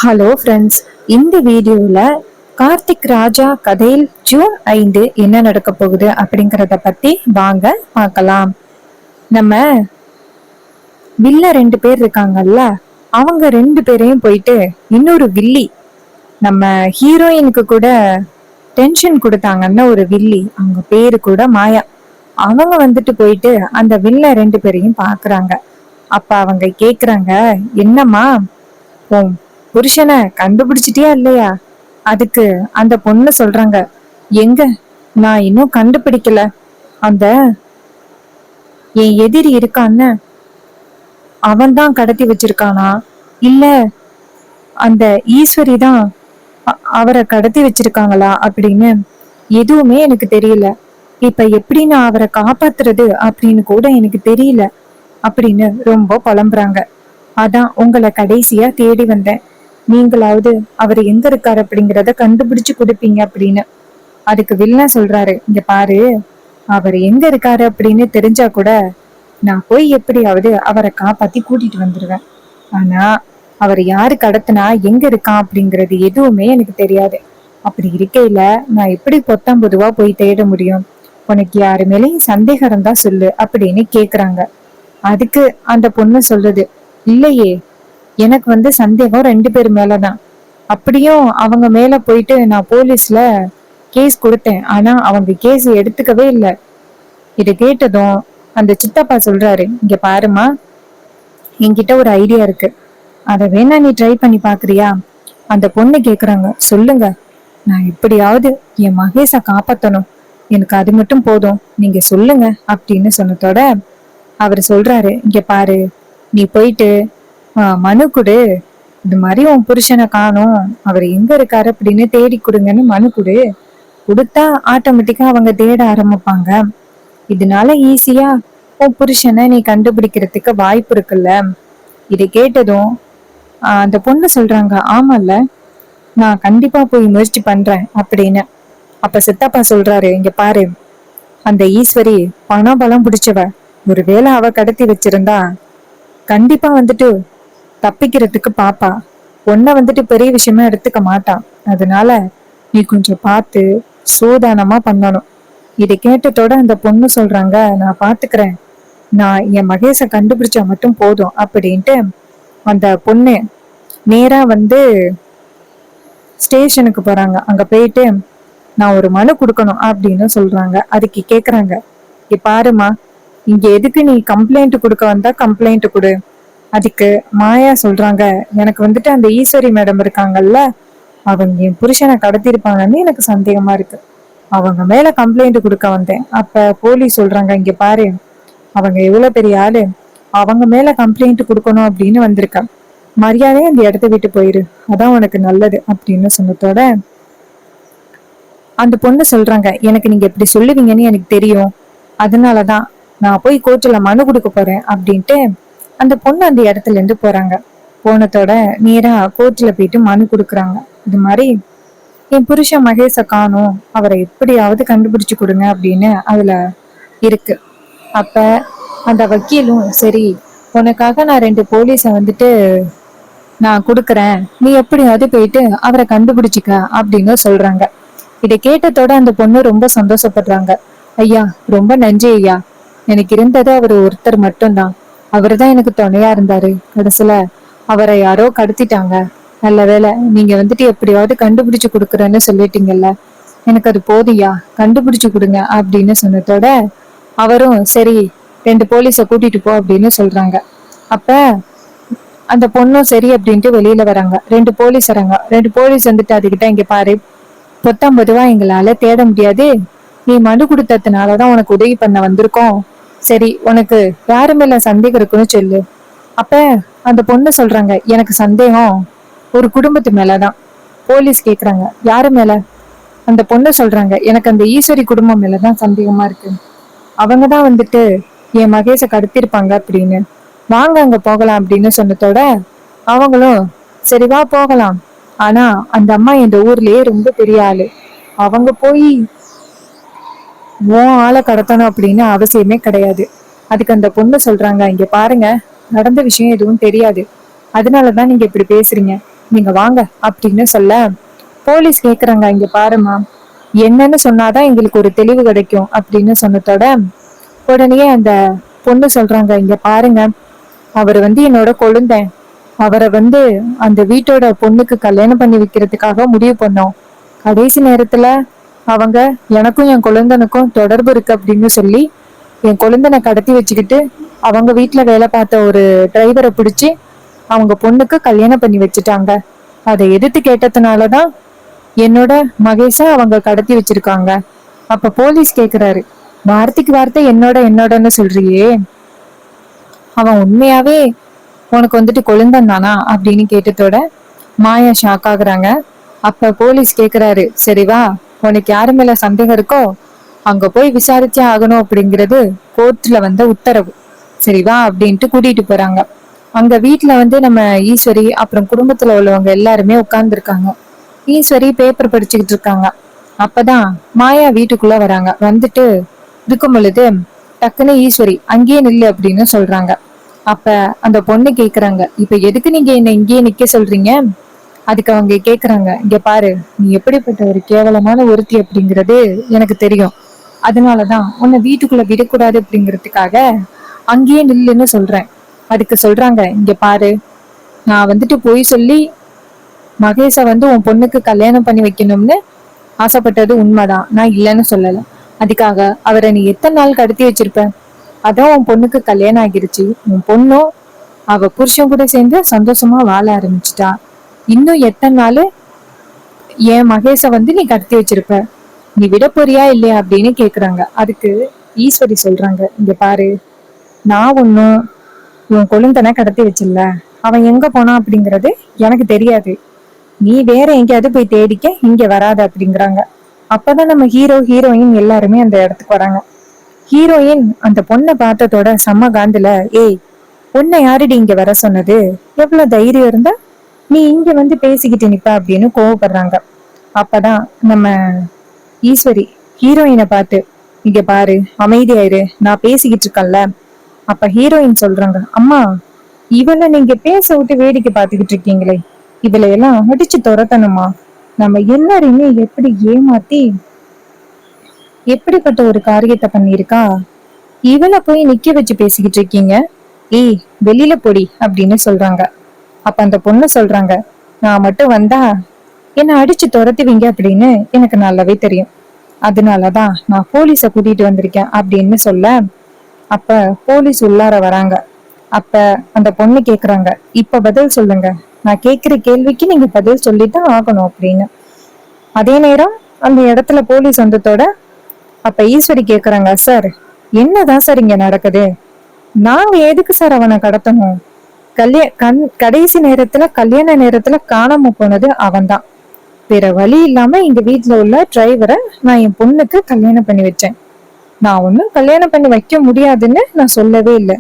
Hello friends, இந்த வீடியோவில் கார்த்திக் ராஜா கதையில் ஜூன் 5 என்ன நடக்க போகுது அப்படிங்கிறத பத்தி வாங்க பார்க்கலாம். நம்ம வில்ல 2 பேர் இருக்காங்கல்ல, அவங்க 2 பேரையும் போயிட்டு இன்னொரு வில்லி, நம்ம ஹீரோயினுக்கு கூட டென்ஷன் கொடுத்தாங்கன்னு ஒரு வில்லி, அவங்க பேரு கூட மாயா, அவங்க வந்துட்டு போயிட்டு அந்த வில்ல 2 பேரையும் பாக்குறாங்க. அப்ப அவங்க கேக்குறாங்க, என்னம்மா உன் புருஷனை கண்டுபிடிச்சிட்டியா இல்லையா? அதுக்கு அந்த பொண்ணு சொல்றாங்க, எங்க நான் இன்னும் கண்டுபிடிக்கல. அந்த என் எதிரி இருக்கான்னு அவன் தான் கடத்தி வச்சிருக்கானா, இல்ல அந்த ஈஸ்வரி தான் அவரை கடத்தி வச்சிருக்காங்களா அப்படின்னு எதுவுமே எனக்கு தெரியல. இப்ப எப்படி நான் அவரை காப்பாத்துறது அப்படின்னு கூட எனக்கு தெரியல அப்படின்னு ரொம்ப புலம்புறாங்க. அதான் உங்களை கடைசியா தேடி வந்தேன். நீங்களாவது அவர் எங்க இருக்காரு அப்படிங்கிறத கண்டுபிடிச்சு கொடுப்பீங்க அப்படின்னு. அதுக்கு வில்லன் சொல்றாரு, இங்க பாரு, அவர் எங்க இருக்காரு அப்படின்னு தெரிஞ்சா கூட நான் போய் எப்படியாவது அவரை காப்பாத்தி கூட்டிட்டு வந்துடுவேன். ஆனா அவர் யாரு கடத்தினா எங்க இருக்கான் அப்படிங்கிறது எதுவுமே எனக்கு தெரியாது. அப்படி இருக்கையில நான் எப்படி பொத்தாம் பொதுவா போய் தேட முடியும்? உனக்கு யாரு மேலேயும் சந்தேகம் இருந்தா சொல்லு அப்படின்னு கேக்குறாங்க. அதுக்கு அந்த பொண்ணு சொல்றது, இல்லையே, எனக்கு சந்தேகம் 2 பேர் மேலதான். அப்படியும் அவங்க மேல போயிட்டு நான் போலீஸ்ல கேஸ் கொடுத்தேன். ஆனா அவங்க கேஸ் எடுத்துக்கவே இல்லை. இதை கேட்டதும் அந்த சித்தப்பா சொல்றாரு, இங்க பாருமா, என்கிட்ட ஒரு ஐடியா இருக்கு, அத வேணா நீ ட்ரை பண்ணி பாக்குறியா? அந்த பொண்ணு கேக்குறாங்க, சொல்லுங்க, நான் எப்படியாவது என் மகேஷ காப்பாத்தணும், எனக்கு அது மட்டும் போதும், நீங்க சொல்லுங்க அப்படின்னு சொன்னதோட அவர் சொல்றாரு, இங்க பாரு, நீ போயிட்டு மனு கொடு, இது மாதிரி உன் புருஷனை காணோம், அவர் எங்க இருக்காரு அப்படின்னு தேடி கொடுங்கன்னு மனு கொடு. கொடுத்தா ஆட்டோமேட்டிக்கா அவங்க தேட ஆரம்பிப்பாங்க. இதனால ஈஸியா உன் புருஷனை நீ கண்டுபிடிக்கிறதுக்கு வாய்ப்பு இருக்குல்ல. இதை கேட்டதும் அந்த பொண்ணு சொல்றாங்க, ஆமால, நான் கண்டிப்பா போய் முயற்சி பண்றேன் அப்படின்னு. அப்ப சித்தப்பா சொல்றாரு, இங்க பாரு, அந்த ஈஸ்வரி பணம் பலம் பிடிச்சவ, ஒருவேளை அவ கடத்தி வச்சிருந்தா கண்டிப்பா தப்பிக்கிறதுக்கு பாப்பா, பொண்ண பெரிய விஷயமா எடுத்துக்க மாட்டான். அதனால நீ கொஞ்சம் பார்த்து சூதானமா பண்ணணும். இதை கேட்டதோட அந்த பொண்ணு சொல்றாங்க, நான் பாத்துக்கிறேன், நான் என் மகேஷ கண்டுபிடிச்சா மட்டும் போதும் அப்படின்ட்டு அந்த பொண்ணு நேரா ஸ்டேஷனுக்கு போறாங்க. அங்க போயிட்டு நான் ஒரு மனு கொடுக்கணும் அப்படின்னு சொல்றாங்க. அதுக்கு கேக்குறாங்க, பாருமா, இங்க எதுக்கு நீ கம்ப்ளைண்ட் கொடுக்க வந்தா கம்ப்ளைண்ட் கொடு. அதுக்கு மாயா சொல்றாங்க, எனக்கு அந்த ஈஸ்வரி மேடம் இருக்காங்கல்ல, அவங்க என் புருஷனை கடத்திருப்பாங்கன்னு எனக்கு சந்தேகமா இருக்கு, அவங்க மேல கம்ப்ளைண்ட் கொடுக்க வந்தேன். அப்ப போலீஸ் சொல்றாங்க, இங்க பாரு, அவங்க எவ்வளவு பெரிய ஆளு, அவங்க மேல கம்ப்ளைண்ட் கொடுக்கணும் அப்படின்னு வந்திருக்க, மரியாதையே அந்த இடத்த விட்டு போயிரு, அதான் உனக்கு நல்லது அப்படின்னு சொன்னதோட அந்த பொண்ணு சொல்றாங்க, எனக்கு நீங்க எப்படி சொல்லுவீங்கன்னு எனக்கு தெரியும், அதனாலதான் நான் போய் கோர்ட்ல மனு கொடுக்க போறேன் அப்படின்ட்டு அந்த பொண்ணு அந்த இடத்துல இருந்து போறாங்க. போனதோட நேரா கோர்ட்ல போயிட்டு மனு கொடுக்குறாங்க. இது மாதிரி என் புருஷன் மகேஷ காணோம், அவரை எப்படியாவது கண்டுபிடிச்சு கொடுங்க அப்படின்னு அதுல இருக்கு. அப்ப அந்த வக்கீலும், சரி, உனக்காக நான் 2 போலீஸ நான் கொடுக்குறேன், நீ எப்படியாவது போயிட்டு அவரை கண்டுபிடிச்சிக்க அப்படின்னு சொல்றாங்க. இதை கேட்டதோட அந்த பொண்ணு ரொம்ப சந்தோஷப்படுறாங்க. ஐயா, ரொம்ப நன்றி ஐயா, எனக்கு இருந்தது அவர் ஒருத்தர் மட்டும்தான், அவருதான் எனக்கு துணையா இருந்தாரு, கடைசியில அவரை யாரோ கடத்திட்டாங்க, நல்ல வேலை நீங்க எப்படியாவது கண்டுபிடிச்சு கொடுக்குறேன்னு சொல்லிட்டீங்கல்ல, எனக்கு அது போதியா, கண்டுபிடிச்சு கொடுங்க அப்படின்னு சொன்னதோட அவரும் சரி, 2 போலீஸ கூட்டிட்டு போ அப்படின்னு சொல்றாங்க. அப்ப அந்த பொண்ணும் சரி அப்படின்ட்டு வெளியில வராங்க. 2 போலீஸ் வராங்க. 2 போலீஸ் அதுகிட்ட, இங்க பாரு, 19 எங்களால தேட முடியாது, நீ மனு கொடுத்ததுனாலதான் உனக்கு உதவி பண்ண வந்திருக்கோம், சரி, உனக்கு யாரு மேல சந்தேகம் இருக்குன்னு சொல்லு. அப்ப அந்த பொண்ணு சொல்றாங்க, எனக்கு சந்தேகம் ஒரு குடும்பத்து மேலதான். போலீஸ் கேக்குறாங்க, யாரு மேல? அந்த பொண்ணு சொல்றாங்க, எனக்கு அந்த ஈஸ்வரி குடும்பம் மேலதான் சந்தேகமா இருக்கு, அவங்கதான் என் மகேஷ கடத்திருப்பாங்க அப்படின்னு, வாங்க அங்க போகலாம் அப்படின்னு சொன்னதோட அவங்களும் சரி வா போகலாம். ஆனா அந்த அம்மா இந்த ஊர்லயே ரொம்ப பெரிய ஆளு, அவங்க போய் உன் ஆளை கடத்தணும் அப்படின்னு அவசியமே கிடையாது. அதுக்கு அந்த பொண்ணு சொல்றாங்க, இங்க பாருங்க, நடந்த விஷயம் எதுவும் தெரியாது, அதனாலதான் நீங்க இப்படி பேசுறீங்க, நீங்க வாங்க அப்படின்னு சொல்ல போலீஸ் கேக்குறாங்க, இங்க பாருமா, என்னன்னு சொன்னாதான் எங்களுக்கு ஒரு தெளிவு கிடைக்கும் அப்படின்னு சொன்னதோட உடனே அந்த பொண்ணு சொல்றாங்க, இங்க பாருங்க, அவர் என்னோட கொழுந்தன். அவரை அந்த வீட்டோட பொண்ணுக்கு கல்யாணம் பண்ணி வைக்கிறதுக்காக முடிவு பண்ணோம். கடைசி நேரத்துல அவங்க எனக்கும் என் குழந்தனுக்கும் தொடர்பு இருக்கு அப்படின்னு சொல்லி என் குழந்தனை கடத்தி வச்சுக்கிட்டு அவங்க வீட்டுல வேலை பார்த்த ஒரு டிரைவரை பிடிச்சி அவங்க பொண்ணுக்கு கல்யாணம் பண்ணி வச்சுட்டாங்க. அதை எதிர்த்து கேட்டதுனாலதான் என்னோட மகேஷ அவங்க கடத்தி வச்சிருக்காங்க. அப்ப போலீஸ் கேக்குறாரு, வார்த்தைக்கு வார்த்தை என்னோடன்னு சொல்றியே, அவன் உண்மையாவே உனக்கு கொழுந்தன் தானா அப்படின்னு கேட்டதோட மாயா ஷாக் ஆகுறாங்க. அப்ப போலீஸ் கேக்குறாரு, சரி வா, உனக்கு யாரு மேல சந்தேகம் இருக்கோ அங்க போய் விசாரிச்சே ஆகணும் அப்படிங்கிறது கோர்ட்ல உத்தரவு, சரி வா அப்படின்ட்டு கூட்டிட்டு போறாங்க. அங்க வீட்டுல நம்ம ஈஸ்வரி அப்புறம் குடும்பத்துல உள்ளவங்க எல்லாருமே உட்கார்ந்து இருக்காங்க. ஈஸ்வரி பேப்பர் படிச்சுக்கிட்டு இருக்காங்க. அப்பதான் மாயா வீட்டுக்குள்ள வராங்க. வந்துட்டு இருக்கும் பொழுது டக்குன்னு ஈஸ்வரி அங்கேயே நில்லு அப்படின்னு சொல்றாங்க. அப்ப அந்த பொண்ணு கேக்குறாங்க, இப்ப எதுக்கு நீங்க என்ன இங்கேயே நிக்க சொல்றீங்க? அதுக்கு அவங்க கேக்குறாங்க, இங்க பாரு, நீ எப்படிப்பட்ட ஒரு கேவலமான ஒருத்தி அப்படிங்கிறது எனக்கு தெரியும். அதனாலதான் உன்னை வீட்டுக்குள்ள விடக்கூடாது அப்படிங்கிறதுக்காக அங்கேயே நில்லுன்னு சொல்றேன். அதுக்கு சொல்றாங்க, இங்க பாரு, நான் போய் சொல்லி மகேஷ உன் பொண்ணுக்கு கல்யாணம் பண்ணி வைக்கணும்னு ஆசைப்பட்டது உண்மைதான், நான் இல்லைன்னு சொல்லல. அதுக்காக அவரை நீ எத்தனை நாள் கடத்தி வச்சிருப்ப? அதான் உன் பொண்ணுக்கு கல்யாணம் ஆகிருச்சு. உன் பொண்ணும் அவ புருஷன் கூட சேர்ந்து சந்தோஷமா வாழ ஆரம்பிச்சுட்டா. இன்னும் எத்தனை நாள் என் மகேஷ நீ கடத்தி வச்சிருப்ப? நீ விட போறியா இல்லையா அப்படின்னு கேக்குறாங்க. அதுக்கு ஈஸ்வரி சொல்றாங்க, இங்க பாரு, நான் ஒன்னும் உன் கொழுந்தனை கடத்தி வச்சிடல. அவன் எங்க போனான் அப்படிங்கறது எனக்கு தெரியாது. நீ வேற எங்கேயாவது போய் தேடிக்க, இங்க வராத அப்படிங்கிறாங்க. அப்பதான் நம்ம ஹீரோ ஹீரோயின் எல்லாருமே அந்த இடத்துக்கு வராங்க. ஹீரோயின் அந்த பொண்ணை பார்த்ததோட செம்ம காந்துல, ஏய், பொண்ணை யாருடி இங்க வர சொன்னது? எவ்வளவு தைரியம் இருந்தா நீ இங்க பேசிக்கிட்டு நிப்ப அப்படின்னு கோவப்படுறாங்க. அப்பதான் நம்ம ஈஸ்வரி ஹீரோயினை பார்த்து, இங்க பாரு, அமைதியாயிரு, நான் பேசிக்கிட்டு இருக்கேன்ல. அப்ப ஹீரோயின் சொல்றாங்க, அம்மா, இவளை நீங்க பேச விட்டு வேடிக்கை பார்த்துக்கிட்டு இருக்கீங்களே, இதுல எல்லாம் அடிச்சு துரத்தணுமா? நம்ம எல்லாரையுமே எப்படி ஏமாத்தி எப்படிப்பட்ட ஒரு காரியத்தை பண்ணிருக்கா? இவளை போய் நிக்க வச்சு பேசிக்கிட்டு இருக்கீங்க. ஏய், வெளியில போடி அப்படின்னு சொல்றாங்க. அப்ப அந்த பொண்ணு சொல்றாங்க, நான் மட்டும் வந்தா என்ன அடிச்சு துரத்துவீங்க அப்படின்னு எனக்கு நல்லாவே தெரியும். அதனாலதான் நான் போலீஸ கூட்டிட்டு வந்திருக்கேன் அப்படின்னு சொல்ல, அப்ப போலீஸ் உள்ளார வராங்க. அப்ப அந்த பொண்ணு கேக்குறாங்க, இப்ப பதில் சொல்லுங்க, நான் கேக்குற கேள்விக்கு நீங்க பதில் சொல்லித்தான் ஆகணும் அப்படின்னு. அதே நேரம் அந்த இடத்துல போலீஸ் வந்ததோட அப்ப ஈஸ்வரி கேக்குறாங்க, சார், என்னதான் சார் இங்க நடக்குது? நாங்க எதுக்கு சார் அவனை கடத்தணும்? கடைசி நேரத்துல கல்யாண நேரத்துல காணாம போனது அவன்தான். வேற வழி இல்லாம எங்க வீட்டுல உள்ள டிரைவரை நான் என் பொண்ணுக்கு கல்யாணம் பண்ணி வச்சேன். நான் ஒன்னும் கல்யாணம் பண்ணி வைக்க முடியாதுன்னு நான் சொல்லவே இல்லை.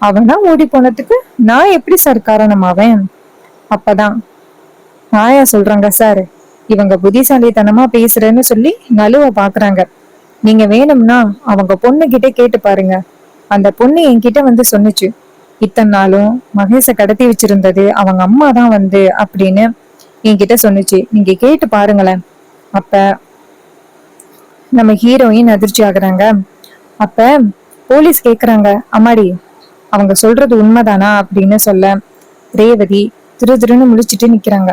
அவனா ஓடி போனதுக்கு நான் எப்படி சார் காரணமாவேன்? அப்பதான் மாயா சொல்றாங்க, சார், இவங்க புத்திசாலித்தனமா பேசுறேன்னு சொல்லி நழுவ பாக்குறாங்க. நீங்க வேணும்னா அவங்க பொண்ணு கிட்ட கேட்டு பாருங்க. அந்த பொண்ணு என்கிட்ட சொன்னுச்சு, இத்தனை நாளும் மகேஷ கடத்தி வச்சிருந்தது அவங்க அம்மா தான் அப்படின்னு என்கிட்ட சொன்னுச்சு. நீங்க கேட்டு பாருங்களேன். அப்ப நம்ம ஹீரோயின் அதிர்ச்சி ஆகுறாங்க. அப்ப போலீஸ் கேக்குறாங்க, அம்மாடி, அவங்க சொல்றது உண்மைதானா அப்படின்னு சொல்ல ரேவதி திருன்னு முழிச்சிட்டு நிக்கிறாங்க.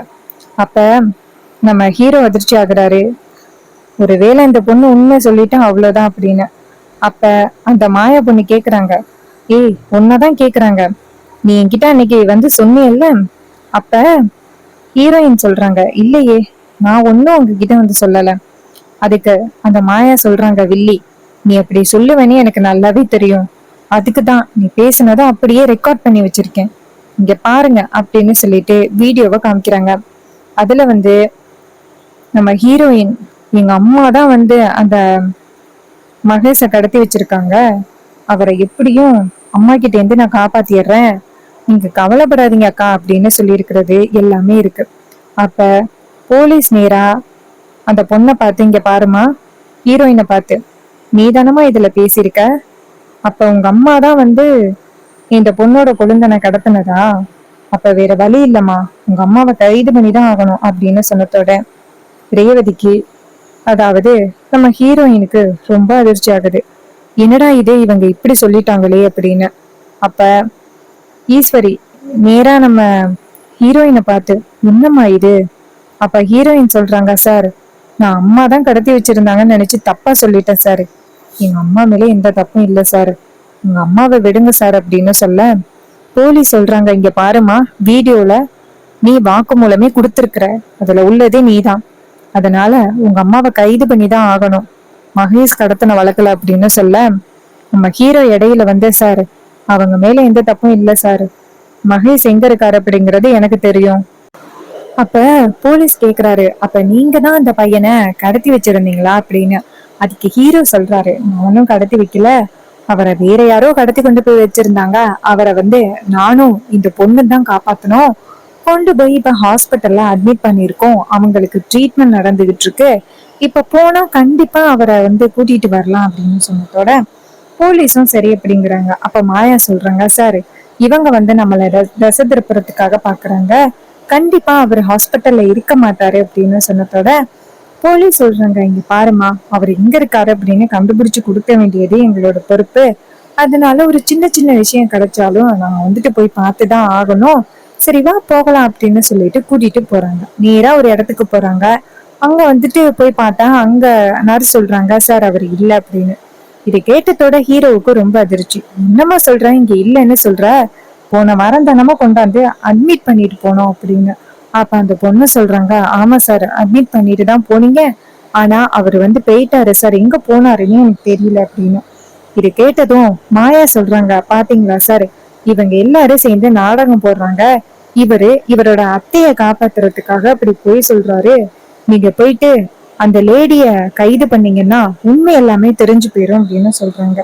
அப்ப நம்ம ஹீரோ அதிர்ச்சி ஆகுறாரு, ஒருவேளை இந்த பொண்ணு உண்மை சொல்லிட்டா அவ்வளவுதான் அப்படின்னு. அப்ப அந்த மாயா பொண்ணு கேக்குறாங்க, ஏய், உன்னதான் கேக்குறாங்க, நீ என்கிட்ட அன்னைக்கு சொன்னியல்ல? அப்ப ஹீரோயின் சொல்றாங்க, இல்லையே, நான் ஒன்னும் உங்ககிட்ட சொல்லல. அதுக்கு அந்த மாயா சொல்றாங்க, வில்லி, நீ அப்படி சொல்லுவேன்னு எனக்கு நல்லாவே தெரியும். அதுக்குதான் நீ பேசுனதை அப்படியே ரெக்கார்ட் பண்ணி வச்சிருக்கேன், இங்க பாருங்க அப்படின்னு சொல்லிட்டு வீடியோவை காமிக்கிறாங்க. அதுல நம்ம ஹீரோயின், எங்க அம்மா தான் அந்த மகேஷ கடத்தி வச்சிருக்காங்க, அவரை எப்படியும் அம்மா கிட்ட இருந்து நான் காப்பாத்திடுறேன், நீங்க கவலைப்படாதீங்க அக்கா அப்படின்னு சொல்லி இருக்கிறது எல்லாமே இருக்கு. அப்ப போலீஸ் நேரா அந்த பொண்ணை பார்த்து, இங்க பாருமா, ஹீரோயினை பார்த்து, நீ தானமா இதுல பேசியிருக்க? அப்ப உங்க அம்மா தான் இந்த பொண்ணோட கொழுந்தனை கடத்தினதா? அப்ப வேற வழி இல்லம்மா, உங்க அம்மாவை கைது பண்ணிதான் ஆகணும் அப்படின்னு சொன்னதோட ரேவதிக்கு, அதாவது நம்ம ஹீரோயினுக்கு ரொம்ப அதிர்ச்சி ஆகுது. என்னடா இது, இவங்க இப்படி சொல்லிட்டாங்களே அப்படின்னு. அப்ப ஈஸ்வரி நேரா நம்ம ஹீரோயினை பார்த்து, என்னம்மா இது? அப்ப ஹீரோயின் சொல்றாங்க, சார் நான் அம்மா தான் கடத்தி வச்சிருந்தாங்கன்னு நினைச்சு தப்பா சொல்லிட்டேன் சார். எங்க அம்மா மேலே எந்த தப்பும் இல்லை சார், உங்க அம்மாவை விடுங்க சார் அப்படின்னு சொல்ல, போலீஸ் சொல்றாங்க, இங்க பாருமா, வீடியோல நீ வாக்குமூலமே கொடுத்திருக்கிற, அதுல உள்ளதே நீதான், அதனால உங்க அம்மாவை கைது பண்ணிதான் ஆகணும், மகேஷ் கடத்தின வழக்குல அப்படின்னு சொல்ல, நம்ம ஹீரோ இடையில வந்து, சார் அவங்க மேல எந்த தப்பும் இல்லை சார், மகேஷ் எங்க இருக்காரு அப்படிங்கறது எனக்கு தெரியும். அப்ப போலீஸ் கேக்குறாரு, அப்ப நீங்க தான் அந்த பையனை கடத்தி வச்சிருந்தீங்களா அப்படின்னு. அதுக்கு ஹீரோ சொல்றாரு, நான் ஒன்னும் கடத்தி வைக்கல, அவரை வேற யாரோ கடத்தி கொண்டு போய் வச்சிருந்தாங்க, அவரை வந்து நானும் இந்த பொண்ணு தான் காப்பாத்தணும், கொண்டு போய் இப்ப ஹாஸ்பிட்டல்ல அட்மிட் பண்ணிருக்கோம், அவங்களுக்கு ட்ரீட்மெண்ட் நடந்துகிட்டு இருக்கு, இப்ப போனா கண்டிப்பா அவரை வந்து கூட்டிட்டு வரலாம் அப்படின்னு சொன்னதோட போலீஸும் சரி அப்படிங்கிறாங்க. அப்ப மாயா சொல்றாங்க, சார் இவங்க வந்து நம்மள தசை திருப்புறதுக்காக பாக்குறாங்க, கண்டிப்பா அவர் ஹாஸ்பிட்டல்ல இருக்க மாட்டாரு அப்படின்னு சொன்னதோட போலீஸ் சொல்றாங்க, இங்க பாருமா, அவர் எங்க இருக்காரு அப்படின்னு கண்டுபிடிச்சு கொடுக்க வேண்டியது எங்களோட பொறுப்பு, அதனால ஒரு சின்ன சின்ன விஷயம் கிடைச்சாலும் நாங்க வந்துட்டு போய் பார்த்துதான் ஆகணும், சரி வா போகலாம் அப்படின்னு சொல்லிட்டு கூட்டிட்டு போறாங்க. நேரா ஒரு இடத்துக்கு போறாங்க. அங்க வந்துட்டு போய் பார்த்தா அங்க நர்ஸ் சொல்றாங்க, சார் அவர் இல்ல அப்படின்னு. இதை கேட்டதோட ஹீரோவுக்கு ரொம்ப அதிர்ச்சி. என்னமா சொல்ற, இங்க இல்லைன்னு சொல்ற, போன வாரம் தானமா கொண்டாந்து அட்மிட் பண்ணிட்டு போனோம் அப்படின்னு. அப்ப அந்த பொண்ணு சொல்றாங்க, ஆமா சார் அட்மிட் பண்ணிட்டு தான் போனீங்க, ஆனா அவர் வந்து போயிட்டாரு சார், எங்க போனாருன்னு எனக்கு தெரியல அப்படின்னு. இது கேட்டதும் மாயா சொல்றாங்க, பாத்தீங்களா சார், இவங்க எல்லாரும் சேர்ந்து நாடகம் போடுறாங்க, இவரோட அத்தைய காப்பாத்துறதுக்காக அப்படி போய் சொல்றாரு, நீங்க போயிட்டு அந்த லேடிய கைது பண்ணீங்கன்னா உண்மை எல்லாமே தெரிஞ்சு போயிரும் அப்படின்னு சொல்றாங்க.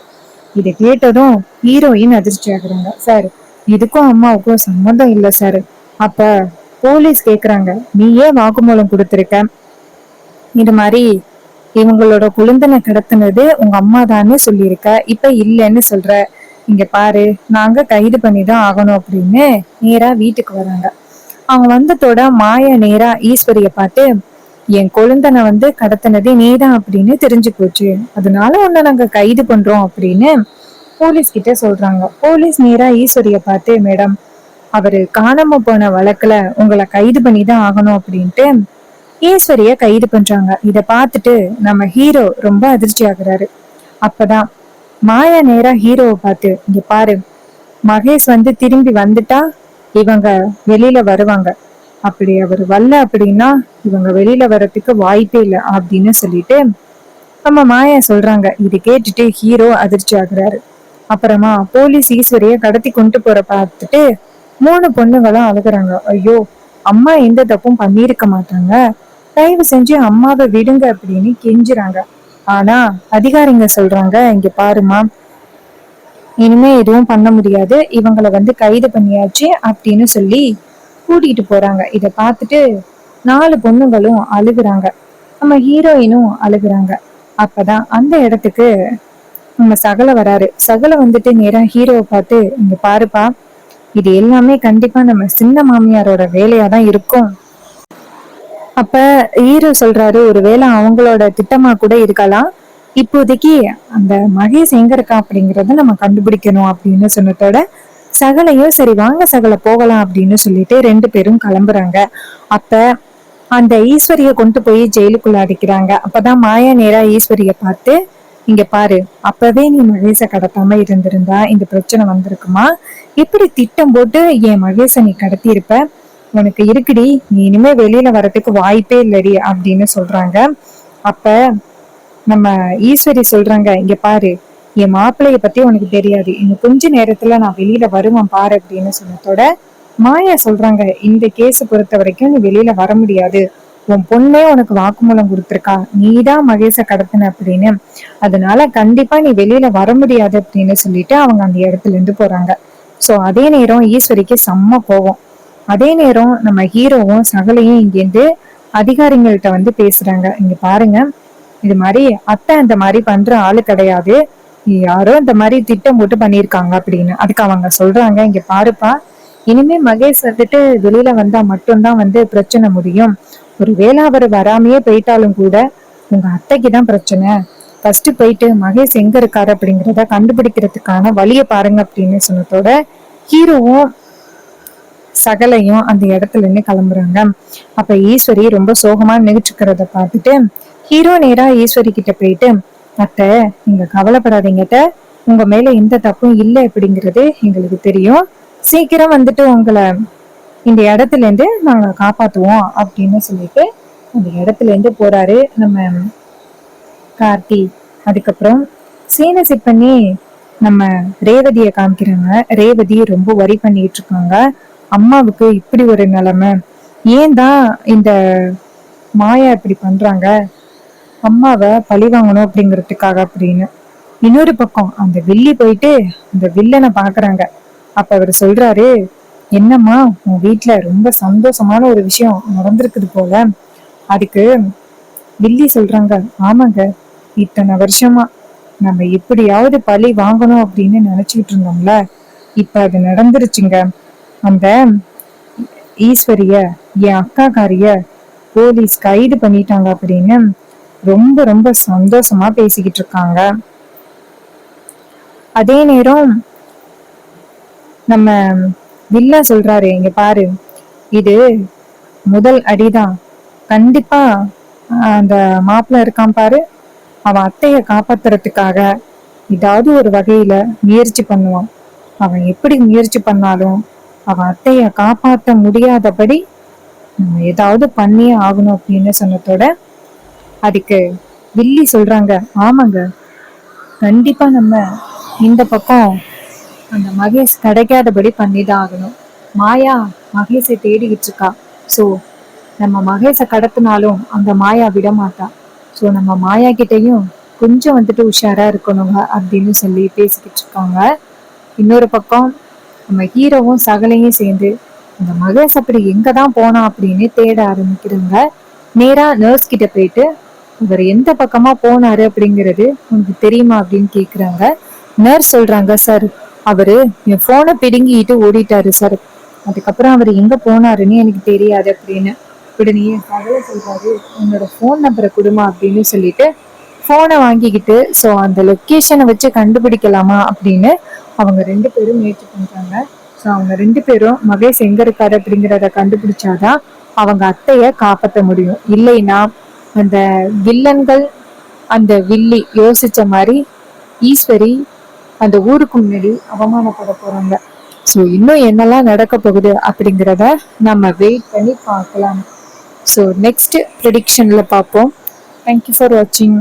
இதை கேட்டதும் ஹீரோயின் அதிர்ச்சி ஆகுறாங்க, சார் இதுக்கும் அம்மாவுக்கும் சம்மந்தம் இல்லை சார். அப்ப போலீஸ் கேக்குறாங்க, நீ ஏன் வாக்குமூலம் கொடுத்திருக்க, இது மாதிரி இவங்களோட குழந்தனை கடத்தினது உங்க அம்மா தான்னு சொல்லியிருக்க, இப்ப இல்லைன்னு சொல்ற, இங்க பாரு நாங்க கைது பண்ணிதான் ஆகணும் அப்படின்னு நேரா வீட்டுக்கு வராங்க. அவங்க வந்ததோட மாயா நேரா ஈஸ்வரிய பார்த்து, என் குழந்தனை வந்து கடத்தினதே நீதான் அப்படின்னு தெரிஞ்சு போச்சு, அதனால உன்னை நாங்க கைது பண்றோம் அப்படின்னு போலீஸ் கிட்ட சொல்றாங்க. போலீஸ் நேரா ஈஸ்வரிய பார்த்து, மேடம் அவரு காணாம போன வழக்குல உங்களை கைது பண்ணிதான் ஆகணும் அப்படின்ட்டு ஈஸ்வரிய கைது பண்றாங்க. இத பார்த்துட்டு நம்ம ஹீரோ ரொம்ப அதிர்ச்சி ஆகுறாரு. அப்பதான் மாயா நேரா ஹீரோவை பார்த்து, இங்க பாரு, மகேஷ் வந்து திரும்பி வந்துட்டா இவங்க வெளியில வருவாங்க, அப்படி அவர் வரல அப்படின்னா இவங்க வெளியில வர்றதுக்கு வாய்ப்பே இல்லை அப்படின்னு சொல்லிட்டு நம்ம மாயா சொல்றாங்க. இது கேட்டுட்டு ஹீரோ அதிர்ச்சி ஆகுறாரு. அப்புறமா போலீஸ் ஈஸ்வரிய கடத்தி கொண்டு போற பார்த்துட்டு 3 பொண்ணுங்களும் அழுகுறாங்க. ஐயோ, அம்மா எந்த தப்பும் பண்ணிருக்க மாட்டாங்க, தயவு செஞ்சு அம்மாவை விடுங்க அப்படின்னு கெஞ்சுறாங்க. ஆனா அதிகாரிங்க சொல்றாங்க, இங்க பாருமா, இனிமே எதுவும் பண்ண முடியாது, இவங்களை வந்து கைது பண்ணியாச்சு அப்படின்னு சொல்லி கூட்டிட்டு போறாங்க. இத பார்த்துட்டு 4 பொண்ணுங்களும் அழுகுறாங்க, நம்ம ஹீரோயினும் அழுகுறாங்க. அப்பதான் அந்த இடத்துக்கு நம்ம சகல வராரு. சகல வந்துட்டு நேரா ஹீரோவை பார்த்து, இங்க பாருப்பா, இது எல்லாமே கண்டிப்பா நம்ம சின்ன மாமியாரோட வேலையாதான் இருக்கும். அப்ப ஹீரோ சொல்றாரு, ஒருவேளை அவங்களோட திட்டமா கூட இருக்கலாம், இப்போதைக்கு அந்த மகேஷ் எங்க இருக்கா அப்படிங்கறத நம்ம கண்டுபிடிக்கணும் அப்படின்னு சொன்னதோட சகலையும் சரி வாங்க சகல போகலாம் அப்படின்னு சொல்லிட்டு 2 பேரும் கிளம்புறாங்க. அப்ப அந்த ஈஸ்வரிய கொண்டு போய் ஜெயிலுக்குள்ள அடிக்கிறாங்க. அப்பதான் மாயா நேரா ஈஸ்வரிய பார்த்து, இங்க பாரு, அப்பவே நீ மகேஷ கடத்தாம இருந்திருந்தா இந்த பிரச்சனை வந்திருக்குமா, எப்படி திட்டம் போட்டு என் மகேஷ நீ கடத்தி இருப்ப, உனக்கு இருக்குடி, நீ இனிமே வெளியில வர்றதுக்கு வாய்ப்பே இல்லடி அப்படின்னு சொல்றாங்க. அப்ப நம்ம ஈஸ்வரி சொல்றாங்க, இங்க பாரு, என் மாப்பிள்ளைய பத்தி உனக்கு தெரியாது, இன்னும் கொஞ்ச நேரத்துல நான் வெளியில வருவேன் பாரு அப்படின்னு சொன்னதோட மாயா சொல்றாங்க, இந்த கேஸ பொறுத்த வரைக்கும் நீ வெளியில வர முடியாது, உன் பொண்ணே உனக்கு வாக்குமூலம் கொடுத்திருக்கா, நீதான் மகேஷ கடத்தின அப்படின்னு, அதனால கண்டிப்பா நீ வெளியில வர முடியாது அப்படின்னு சொல்லிட்டு அவங்க அந்த இடத்துல இருந்து போறாங்க. சோ அதே நேரம் ஈஸ்வரிக்கு செம்ம கோவம். அதே நேரம் நம்ம ஹீரோவும் சகலையும் இங்கேருந்து அதிகாரிகள்கிட்ட வந்து பேசுறாங்க, இங்க பாருங்க, இது மாதிரி அத்தை அந்த மாதிரி பண்ற ஆளு கிடையாது, யாரோ இந்த மாதிரி திட்டம் போட்டு பண்ணிருக்காங்க அப்படின்னு. அதுக்கு அவங்க சொல்றாங்க, இங்க பாருப்பா, இனிமே மகேஷ் வந்துட்டு வெளியில வந்தா மட்டும்தான் வந்து பிரச்சனை முடியும். ஒருவேளை அவர் வராமையே போயிட்டாலும் கூட உங்க அத்தைக்கு தான் பிரச்சனை. ஃபர்ஸ்ட் போயிட்டு மகேஷ் எங்க இருக்காரு அப்படிங்கிறத கண்டுபிடிக்கிறதுக்கான வழியை பாருங்க அப்படின்னு சொன்னதோட ஹீரோவும் சகலையும் அந்த இடத்துல இருந்து கிளம்புறாங்க. அப்ப ஈஸ்வரி ரொம்ப சோகமா நிகழ்ச்சிக்கிறத பார்த்துட்டு ஹீரோ நேரா ஈஸ்வரி கிட்ட போயிட்டு, அத்தை நீங்க கவலைப்படாதீங்கட்ட, உங்க மேல எந்த தப்பும் இல்லை அப்படிங்கிறது எங்களுக்கு தெரியும். சீக்கிரம் வந்துட்டு உங்களை இந்த இடத்துல இருந்து நாங்க காப்பாத்துவோம் அப்படின்னு சொல்லிட்டு அந்த இடத்துல இருந்து போறாரு நம்ம கார்த்தி. அதுக்கப்புறம் சீனை செட் பண்ணி நம்ம ரேவதியை காமிக்கிறாங்க. ரேவதி ரொம்ப வரி பண்ணிட்டு இருக்காங்க. அம்மாவுக்கு இப்படி ஒரு நிலைமை, ஏன் தான் இந்த மாயா இப்படி பண்றாங்க, அம்மாவை பழி வாங்கணும் அப்படிங்கிறதுக்காக அப்படின்னு. இன்னொரு பக்கம் அந்த வில்லி போயிட்டு அந்த வில்லனை பாக்குறாங்க. அப்ப அவர் சொல்றாரு, என்னம்மா உன் வீட்டுல ரொம்ப சந்தோஷமான ஒரு விஷயம் நடந்திருக்குது போல. அதுக்கு வில்லி சொல்றாங்க, ஆமாங்க, இத்தனை வருஷமா நம்ம எப்படியாவது பழி வாங்கணும் அப்படின்னு நினைச்சுக்கிட்டு இருந்தோம்ல, இப்ப அது நடந்துருச்சுங்க. அந்த ஈஸ்வரிய என் அக்காக்காரிய போலீஸ் கைது பண்ணிட்டாங்க அப்படின்னு ரொம்ப ரொம்ப சந்தோஷமா பேசிக்கிட்டு இருக்காங்க. அதே நேரம் நம்ம வில்லா சொல்றாரு, இங்க பாரு, இது முதல் அடிதான். கண்டிப்பா அந்த மாப்பிள்ள இருக்கான் பாரு, அவன் அத்தைய காப்பாத்துறதுக்காக ஏதாவது ஒரு வகையில முயற்சி பண்ணுவான். அவன் எப்படி முயற்சி பண்ணாலும் அவன் அத்தைய காப்பாற்ற முடியாதபடி நம்ம ஏதாவது பண்ணியே ஆகணும் அப்படின்னு சொன்னதோட அதுக்கு வில்லி சொல்றாங்க, ஆமாங்க, கண்டிப்பா நம்ம இந்த பக்கம் அந்த மகேஷ் கிடைக்காதபடி பண்ணிதான் ஆகணும். மாயா மகேஷை தேடிக்கிட்டு இருக்கா. சோ நம்ம மகேஷை கடத்தினாலும் அந்த மாயா விட மாட்டா. சோ நம்ம மாயா கிட்டையும் கொஞ்சம் வந்துட்டு உஷாரா இருக்கணுங்க அப்படின்னு சொல்லி பேசிக்கிட்டு இருக்காங்க. இன்னொரு பக்கம் நம்ம ஹீரோவும் சகலையும் சேர்ந்து அந்த மகேஷ் அப்படி எங்கதான் போனா அப்படின்னு தேட ஆரம்பிக்கிறாங்க. நேரா நர்ஸ் கிட்ட போயிட்டு இவர் எந்த பக்கமா போனாரு அப்படிங்கிறது உனக்கு தெரியுமா அப்படின்னு கேக்குறாங்க. நர்ஸ் சொல்றாங்க, சார் அவரு என் போனை பிடுங்கிட்டு ஓடிட்டாரு சார், அதுக்கப்புறம் அவர் எங்க போனாருன்னு எனக்கு தெரியாது அப்படின்னு. உடனே சகல சொல்றாரு, உன்னோட போன் நம்பரை கொடுமா அப்படின்னு சொல்லிட்டு போனை வாங்கிக்கிட்டு ஸோ அந்த லொக்கேஷனை வச்சு கண்டுபிடிக்கலாமா அப்படின்னு அவங்க ரெண்டு பேரும் முயற்சி பண்றாங்க. ஸோ அவங்க ரெண்டு பேரும் மகேஷ் எங்க இருக்காரு அப்படிங்கிறத கண்டுபிடிச்சாதான் அவங்க அத்தைய காப்பாற்ற முடியும். இல்லைன்னா அந்த வில்லன்கள் அந்த வில்லி யோசிச்ச மாதிரி ஈஸ்வரி அந்த ஊருக்கு முன்னாடி அவமானப்பட போறாங்க. ஸோ இன்னும் என்னெல்லாம் நடக்க போகுது அப்படிங்கிறத நம்ம வெயிட் பண்ணி பார்க்கலாம். ஸோ நெக்ஸ்ட் ப்ரெடிக்ஷன்ல பார்ப்போம். தேங்க்யூ ஃபார் வாட்சிங்.